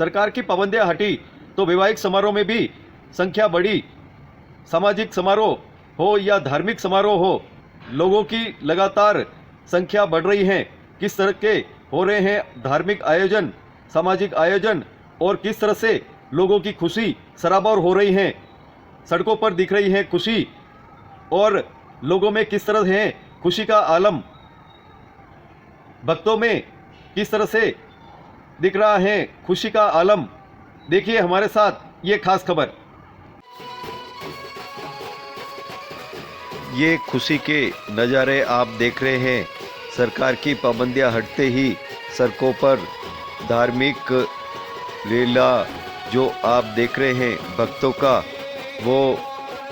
सरकार की पाबंदियां हटी तो वैवाहिक समारोह में भी संख्या बढ़ी। सामाजिक समारोह हो या धार्मिक समारोह हो, लोगों की लगातार संख्या बढ़ रही है। किस तरह के हो रहे हैं धार्मिक आयोजन, सामाजिक आयोजन, और किस तरह से लोगों की खुशी सराबोर हो रही है। सड़कों पर दिख रही है खुशी, और लोगों में किस तरह है खुशी का आलम, भक्तों में किस तरह से दिख रहा है खुशी का आलम। देखिए हमारे साथ ये खास खबर। ये खुशी के नज़ारे आप देख रहे हैं। सरकार की पाबंदियां हटते ही सड़कों पर धार्मिक लीला जो आप देख रहे हैं भक्तों का, वो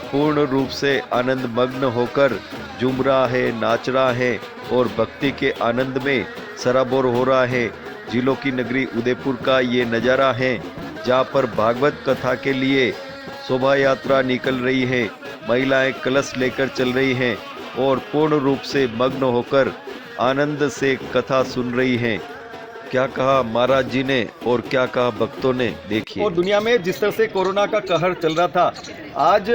पूर्ण रूप से आनंद मग्न होकर झूम रहा है, नाच रहा है और भक्ति के आनंद में सराबोर हो रहा है। जिलों की नगरी उदयपुर का ये नज़ारा है, जहाँ पर भागवत कथा के लिए शोभा यात्रा निकल रही है। महिलाएं कलश लेकर चल रही हैं और पूर्ण रूप से मग्न होकर आनंद से कथा सुन रही हैं। क्या कहा महाराज जी ने और क्या कहा भक्तों ने, देखिए। और दुनिया में जिस तरह से कोरोना का कहर चल रहा था, आज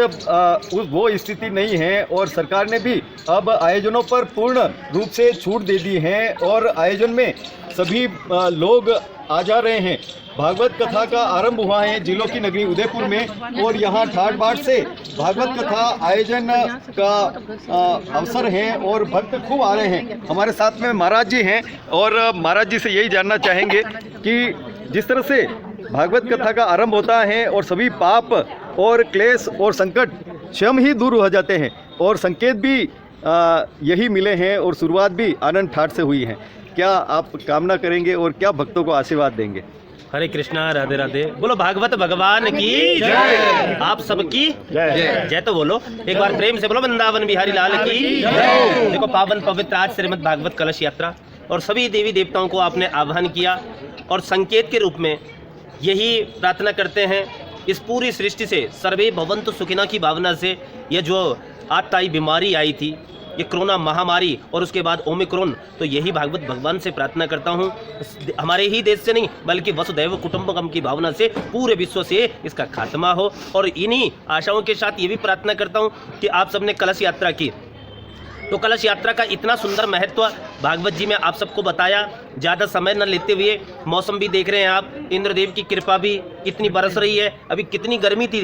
वो स्थिति नहीं है और सरकार ने भी अब आयोजनों पर पूर्ण रूप से छूट दे दी है और आयोजन में सभी लोग आ जा रहे हैं। भागवत कथा का आरंभ हुआ है जिलों की नगरी उदयपुर में, और यहाँ ठाठ बाट से भागवत कथा आयोजन का अवसर है और भक्त खूब आ रहे हैं। हमारे साथ में महाराज जी हैं और महाराज जी से यही जानना चाहेंगे कि जिस तरह से भागवत कथा का आरंभ होता है और सभी पाप और क्लेश और संकट स्वयं ही दूर हो जाते हैं, और संकेत भी यही मिले हैं और शुरुआत भी आनंद ठाठ से हुई है। क्या आप कामना करेंगे और क्या भक्तों को आशीर्वाद देंगे? हरे कृष्णा, राधे राधे। बोलो भागवत भगवान की जय। आप सबकी जय। जय तो बोलो एक बार प्रेम से बोलो, वृंदावन बिहारी लाल की जय। देखो पावन पवित्र आज श्रीमद् भागवत कलश यात्रा, और सभी देवी देवताओं को आपने आह्वान किया और संकेत के रूप में यही प्रार्थना करते हैं इस पूरी सृष्टि से सर्वे भवन्तु सुखिना की भावना से यह जो आतताई बीमारी आई थी, ये कोरोना महामारी और उसके बाद ओमिक्रॉन, तो यही भागवत भगवान से प्रार्थना करता हूँ हमारे ही देश से नहीं बल्कि वसुदैव कुटुंबकम की भावना से पूरे विश्व से इसका खात्मा हो। और इन्हीं आशाओं के साथ ये भी प्रार्थना करता हूँ कि आप सबने कलश यात्रा की, तो कलश यात्रा का इतना सुंदर महत्व भागवत जी में आप सबको बताया। ज़्यादा समय न लेते हुए, मौसम भी देख रहे हैं आप, इंद्रदेव की कृपा भी इतनी बरस रही है। अभी कितनी गर्मी थी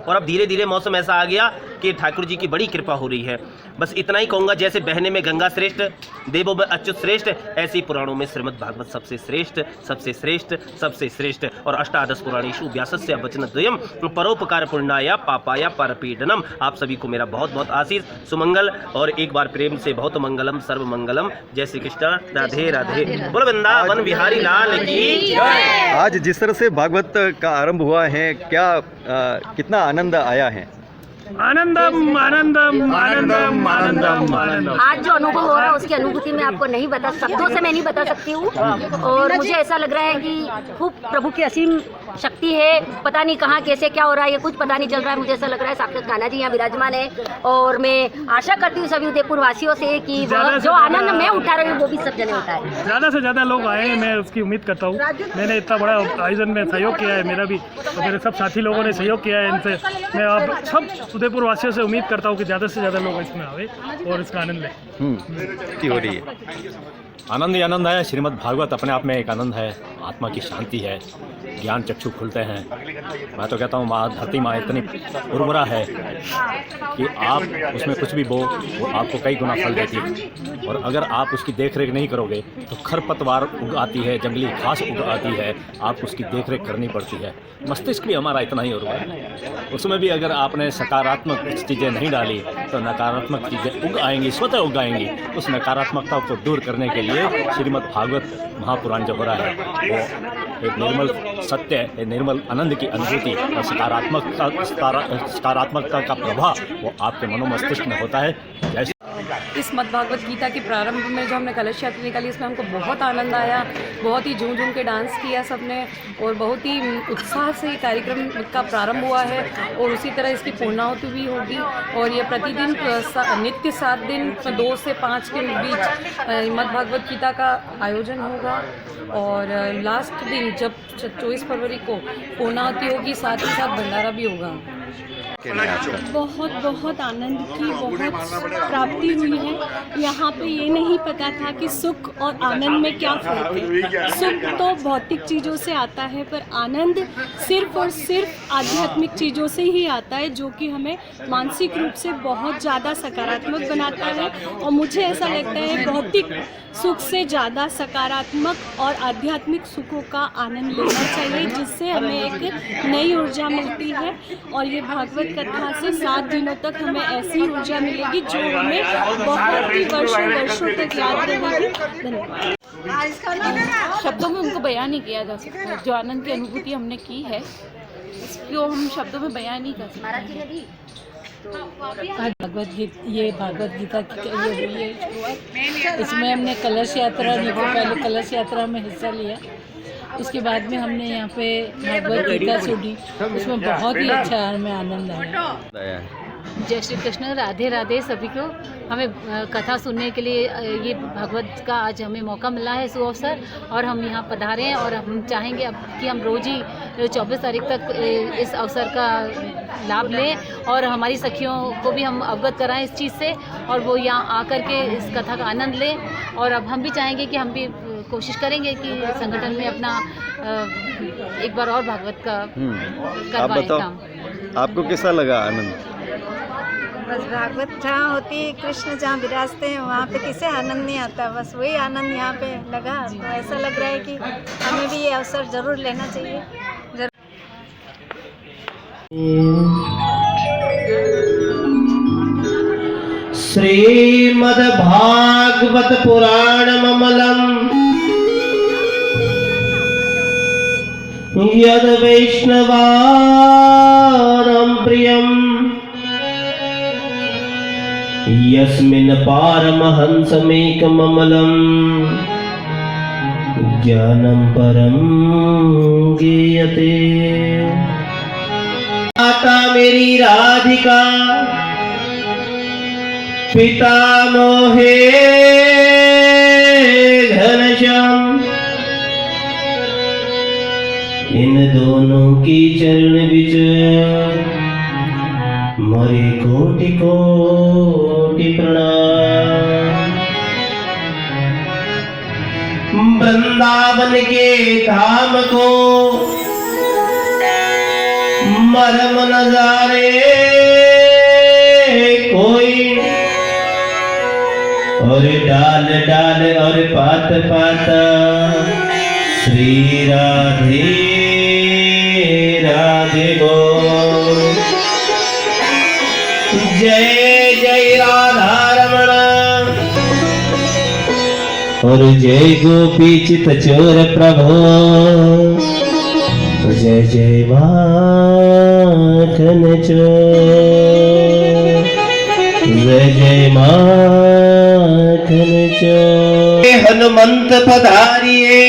और अब धीरे धीरे मौसम ऐसा आ गया कि ठाकुर जी की बड़ी कृपा हो रही है। बस इतना ही कहूँगा, जैसे बहने में गंगा श्रेष्ठ, देवों में अच्युत श्रेष्ठ, ऐसी पुराणों में श्रीमद् भागवत सबसे श्रेष्ठ, सबसे श्रेष्ठ, सबसे श्रेष्ठ। और अष्टादश पुराणेषु व्यासस्य वचनद्वयम् परोपकार पूर्णाय पापाय परपीडनम। आप सभी को मेरा बहुत बहुत आशीष, सुमंगल, और एक बार प्रेम से बहुत मंगलम सर्व मंगलम। जय श्री कृष्ण, राधे राधे। बोलो वृंदावन बिहारी लाल की जय। आज जिस तरह से भागवत का आरंभ हुआ है, क्या कितना आनंद आया है? आनंदम आनंदम आनंदम आनंदम आनंदम। आज जो अनुभव हो रहा है उसकी अनुभूति मैं आपको नहीं बता, शब्दों से मैं नहीं बता सकती हूँ। और मुझे ऐसा लग रहा है कि खूब प्रभु की असीम शक्ति है। पता नहीं कहाँ कैसे क्या हो रहा है, ये कुछ पता नहीं चल रहा है। मुझे ऐसा लग रहा है साक्षात कान्हा जी यहाँ विराजमान है, और मैं आशा करती हूँ सभी उदयपुर वासियों से कि जो आनंद मैं उठा रही हूँ वो भी सब जने उठाए। ज़्यादा से ज़्यादा लोग आए, मैं उसकी उम्मीद करता हूँ। मैंने इतना बड़ा आयोजन में सहयोग किया है, मेरा भी और मेरे सब साथी लोगों ने सहयोग किया है। इनसे मैं अब सब उदयपुर वासियों से उम्मीद करता हूँ कि ज़्यादा से ज़्यादा लोग इसमें आवे और इसका आनंद लें। की हो रही है आनंद ही आनंद है। श्रीमद् भागवत अपने आप में एक आनंद है, आत्मा की शांति है, ज्ञान चक्षु खुलते हैं। मैं तो कहता हूँ माँ धरती माँ इतनी उर्वरा है कि आप उसमें कुछ भी बो वो आपको कई गुना फल देती है। और अगर आप उसकी देख रेख नहीं करोगे तो खरपतवार उग आती है, जंगली घास उग आती है, आप उसकी देख रेख करनी पड़ती है। मस्तिष्क भी हमारा इतना ही उर्वर है, उसमें भी अगर आपने सकारात्मक चीज़ें नहीं डाली तो नकारात्मक चीज़ें उग आएंगी, स्वतः उग आएंगी। उस नकारात्मकता को दूर करने के लिए श्रीमद् भागवत महापुराण जो हो रहा है वो एक निर्मल सत्य, एक निर्मल आनंद की अनुभूति और सकारात्मकता का प्रभाव वो आपके मनोमस्तिष्क में होता है। जैसे इस मद् भागवत गीता के प्रारंभ में जो हमने कलश यात्रा निकाली, इसमें हमको बहुत आनंद आया। बहुत ही झूम झूम के डांस किया सबने और बहुत ही उत्साह से कार्यक्रम का प्रारंभ हुआ है और उसी तरह इसकी पूर्णाहुति भी होगी। और ये प्रतिदिन नित्य 7 दिन 2 से 5 के बीच मद् भागवत गीता का आयोजन होगा। और लास्ट दिन जब 24 फरवरी को पूर्णाहुति होगी, साथ ही साथ भंडारा भी होगा। बहुत बहुत आनंद की बहुत प्राप्ति हुई है। यहाँ पे ये नहीं पता था कि सुख और आनंद में क्या फ़र्क है। सुख तो भौतिक चीज़ों से आता है, पर आनंद सिर्फ और सिर्फ आध्यात्मिक चीज़ों से ही आता है, जो कि हमें मानसिक रूप से बहुत ज़्यादा सकारात्मक बनाता है। और मुझे ऐसा लगता है भौतिक सुख से ज़्यादा सकारात्मक और आध्यात्मिक सुखों का आनंद लेना चाहिए, जिससे हमें एक नई ऊर्जा मिलती है। और ये भागवत कथा से 7 दिनों तक हमें ऐसी ऊर्जा मिलेगी जो हमें बहुत ही वर्षों तक याद रहेगी। धन्यवाद। शब्दों में उनको बयान नहीं किया जा सकता। जो आनंद की अनुभूति हमने की है इसको हम शब्दों में बयान नहीं कर सकते। ये भागवत गीता की ये हुई है शुरुआत। इसमें हमने कलश यात्रा पहले कलश यात्रा में हिस्सा लिया, उसके बाद में हमने यहाँ पे भागवत गीता सुनी, उसमें बहुत ही अच्छा हमें आनंद आया। जय श्री कृष्ण, राधे राधे सभी को। हमें कथा सुनने के लिए ये भागवत का आज हमें मौका मिला है, सुअवसर, और हम यहाँ पधारे हैं। और हम चाहेंगे अब कि हम रोज़ ही 24 तारीख तक इस अवसर का लाभ लें और हमारी सखियों को भी हम अवगत कराएं इस चीज़ से, और वो यहाँ आकर के इस कथा का आनंद लें। और अब हम भी चाहेंगे कि हम भी कोशिश करेंगे कि संगठन में अपना एक बार और भागवत का करवाएं काम। आपको कैसा लगा आनंद? बस भागवत जहाँ होती है, कृष्ण जहाँ विराजते हैं, वहाँ पे किसे आनंद नहीं आता। बस वही आनंद यहाँ पे लगा, तो ऐसा लग रहा है कि हमें भी ये अवसर ज़रूर लेना चाहिए। श्रीमद् भागवत पुराणममलम् यद् वैष्णवानां प्रियम् यस्मिन् पारमहंसमेकममलं ज्ञानं परं गीयते। माता मेरी राधिका, पिता मोहे घनश्याम, इन दोनों की चरण बिच मोरे कोटि कोटि प्रणाम। वृंदावन के धाम को मरम नजारे कोई, और डाल डाल और पात पात श्री राधे राधे बोल। जय जय राधा रमण और जय गोपी चित चोर प्रभु। जय जय माखन चोर, जय जय माखन चोर। हनुमंत पधारिए,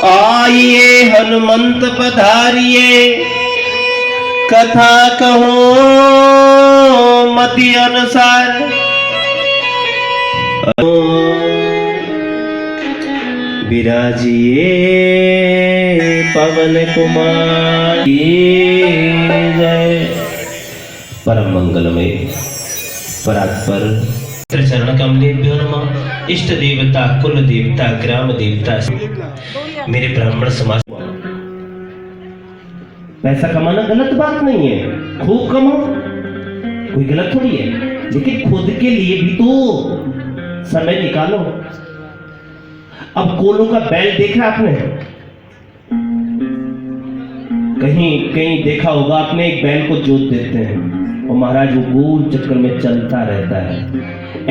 आइए हनुमंत पधारिए, कथा कहो मति अनुसार। विराजिए पवन कुमार जय। परम मंगलमय परात्पर चरण कमलेभ्यो नमः। इष्ट देवता, कुल देवता, ग्राम देवता, मेरे ब्राह्मण समाज। पैसा कमाना गलत बात नहीं है, खूब कमाओ, कोई गलत थोड़ी है, लेकिन खुद के लिए भी तो समय निकालो। अब कोलों का बैल देखा आपने? कहीं देखा होगा आपने, एक बैल को जोत देते हैं और महाराज वो गोल चक्कर में चलता रहता है।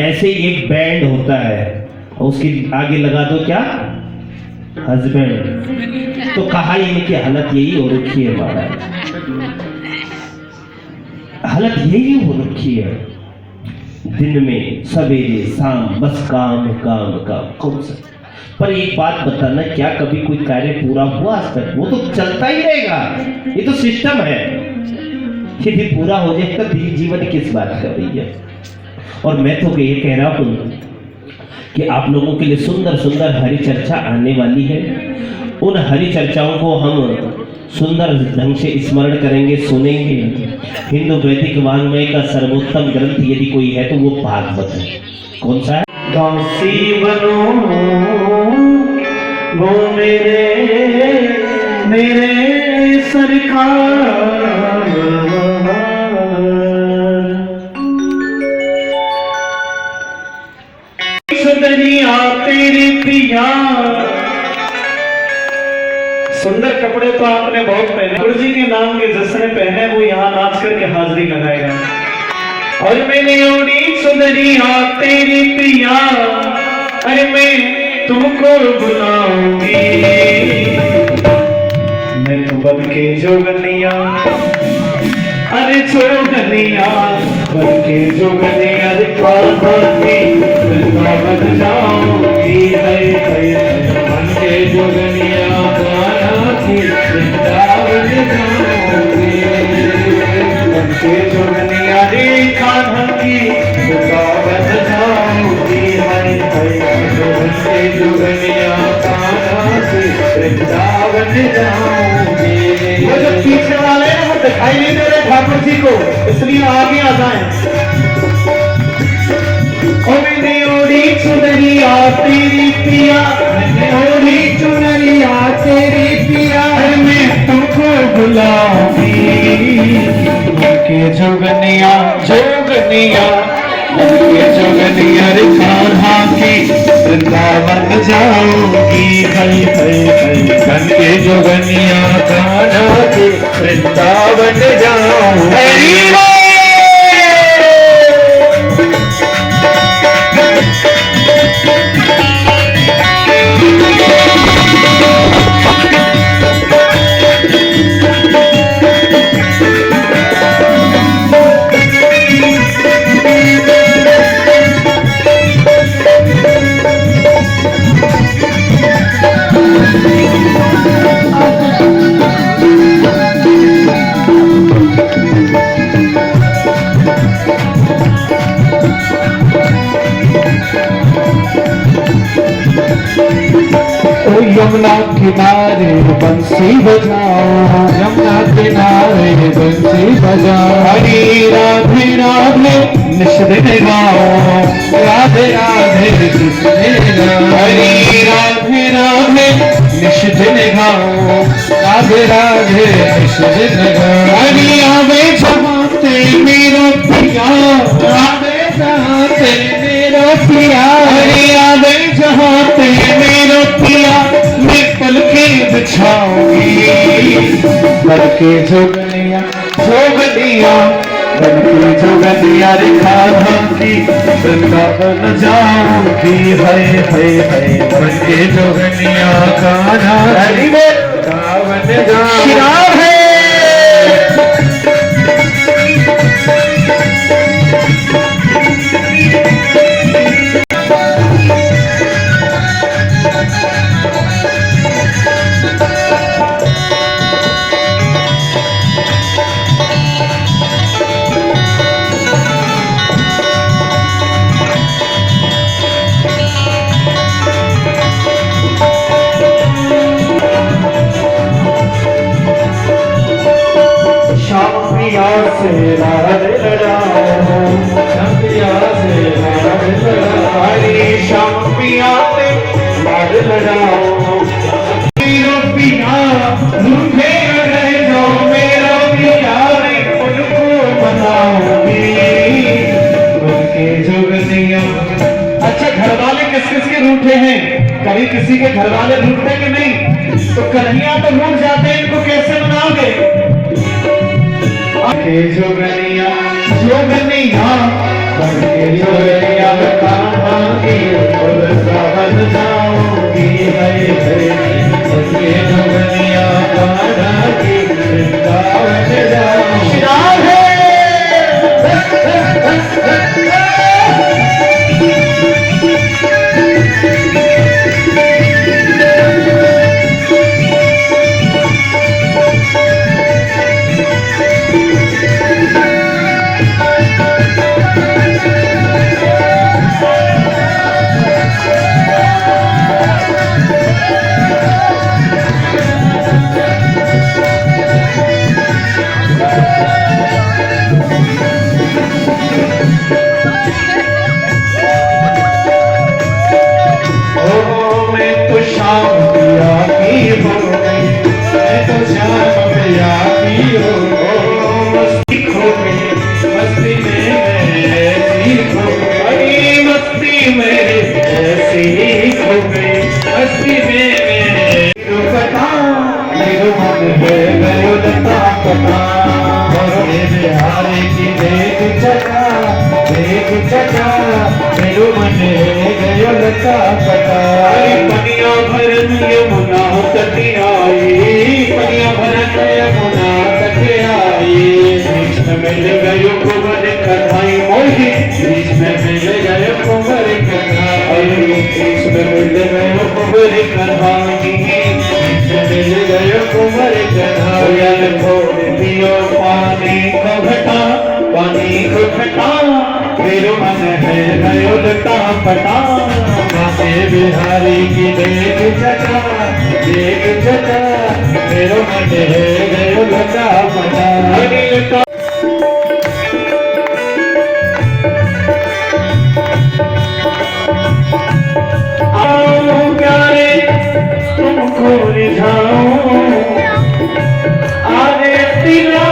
ऐसे ही एक बैंड होता है और उसके आगे लगा दो क्या? हस्बैंड। तो कहा इनकी हालत यही हो रखी है महाराज, हालत यही हो रखी है। दिन में सवेरे शाम बस काम काम काम कौन सा। पर एक बात बताना, क्या कभी कोई कार्य पूरा हुआ आज तक? वो तो चलता ही रहेगा, ये तो सिस्टम है। यदि पूरा हो जाए तो जीवन किस बात का भैया। और मैं तो ये कह रहा हूँ कि आप लोगों के लिए सुंदर सुंदर हरी चर्चा आने वाली है उन हरि चर्चाओं को हम सुंदर ढंग से स्मरण करेंगे, सुनेंगे। हिंदू वैदिक वाङ्मय का सर्वोत्तम ग्रंथ यदि कोई है तो वो भागवत है। कौन सा है? दासी बनो वो मेरे सरकार, सुंदरिया तेरी पिया। सुंदर कपड़े तो आपने बहुत पहने, गुरु जी के नाम के जिसने पहने वो यहाँ नाच करके हाजिरी लगाएगा। और मैंने ओढ़ी सुंदरिया तेरी पिया, अरे मैं तुमको बुलाऊंगी, मैं तो बन के जोगनिया, अरे जोगनिया बन के जोगनिया बन जाऊंगी, बन के जोगनिया जोगनिया रे कान्हा की बन जाऊंगी, जोगनिया कान्हा की वृंदावन जाऊंगी। वो जो पीछे वाले हैं वो दिखाई नहीं दे रहे ठाकुर जी को, इसलिए आगे आ जाए। मैंने ओढ़ी चुनरिया तेरी पिया, मैंने ओढ़ी चुनरिया तेरी पिया, मैं तुमको बुलाऊंगी, के जोगनिया जोगनिया के जोगनिया रे कान्हा की वृंदावन जाऊंगी, हई हई हई बन के जोगनिया कान्हा की वृंदावन जाऊंगी। यमुना किनारे बंसी बजाओ, यमुना किनारे बंसी बजाओ, हरी राधे राधे निषद गाओ, राधे राधे निषद गाओ, हरी राधे राधे निषद गाओ, राधे राधे निषद गाओ। हरी आवे जमाते मेरा पिया, आवे जहाते मेरा पिया, हरी आवे जहाते मेरा पिया, मैं पलके बिछाऊंगी, बलके जोगनिया जोगनिया बलके जोगनिया रे कान्हा की वृंदावन जाऊंगी, हाय हाय हाय बलके जोगनिया कान्हा हरि वृंदावन जाऊंगी। से राधे लड़ाओ, पिया से राधे लड़ाओ, हरी श्याम पिया से राधे लड़ाओ, मेरा पिया रूठे रहे जो मेरा पिया रे उनको मनाऊंगी, उनके जोगनिया। अच्छा घर वाले किस किस के रूठे हैं? कभी किसी के घर वाले रूठते कि नहीं? तो कन्हैया तो रूठ जाते हैं, इनको कैसे मनाओगे? के जोगनिया जोगनिया बन के जोगनिया कान्हा की वृंदावन जाऊंगी, हरे हरे बन के जोगनिया कान्हा की वृंदावन जाऊंगी। शाम पिया की हो गई, मैं तो शाम पिया की हो मस्ती खो गई, मस्ती में ऐसी खो गई, मस्ती में ऐसी खो गई, मस्ती में पता मेरो मन है गयो लता पता, बिहारी की देख चटा मेरो मन है गयो लता पता, पनिया भरन यमुना तटी आई, पनिया भरन यमुना तटी आई, कृष्ण मिल गयो कुंवर कन्हई मोही, कृष्ण मिल गयो कुंवर कन्हई, कृष्ण मिल गयो कुंवर कन्हई, कृष्ण मिल गयो कुंवर कन्हई, छोड़ दियो पानी को घटा, पानी को घटा, मेरो मन है गयो लता पटा, माते बिहारी की देख चटा, मेरो मन है गयो लता पटा, आओ प्यारे तुमको रिझाऊं, आरे दिला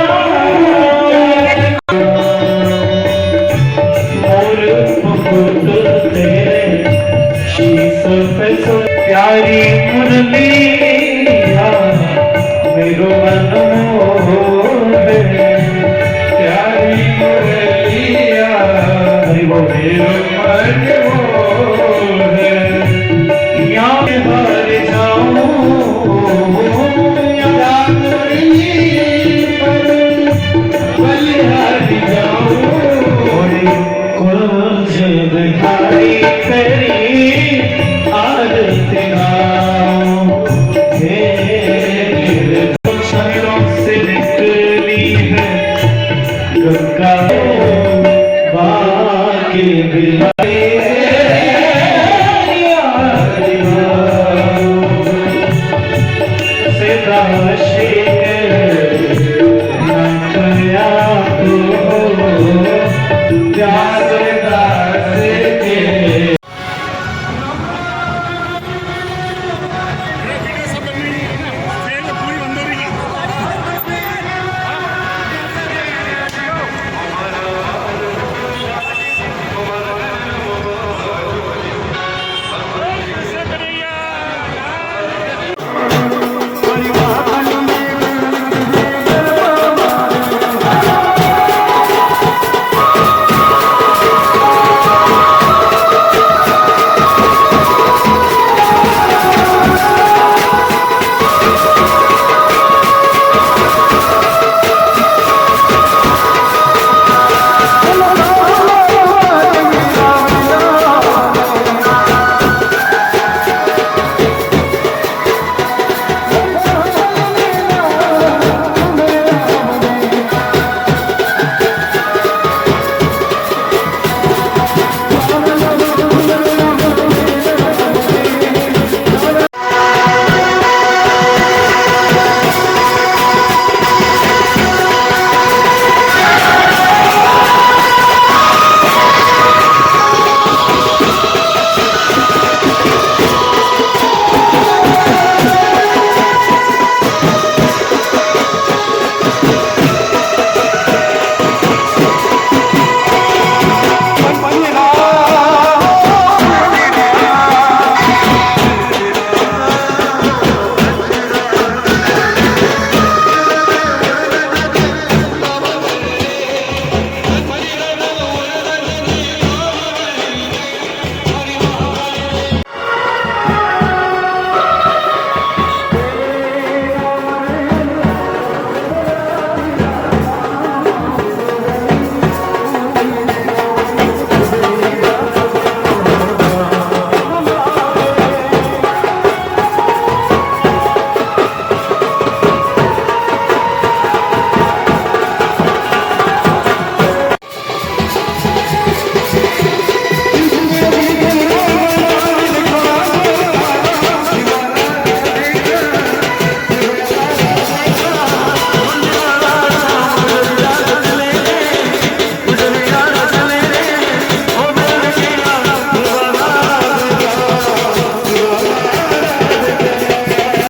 प्यारी मुरलिया मेरो मन मोहे, प्यारी मुरलिया मेरो मन मोहे, यहाँ हार जाऊं या बलिहार जाऊं, कुछ दिखाई तेरी आरती गाऊं, शरणों से निकली है गंगा बाकी बिहारी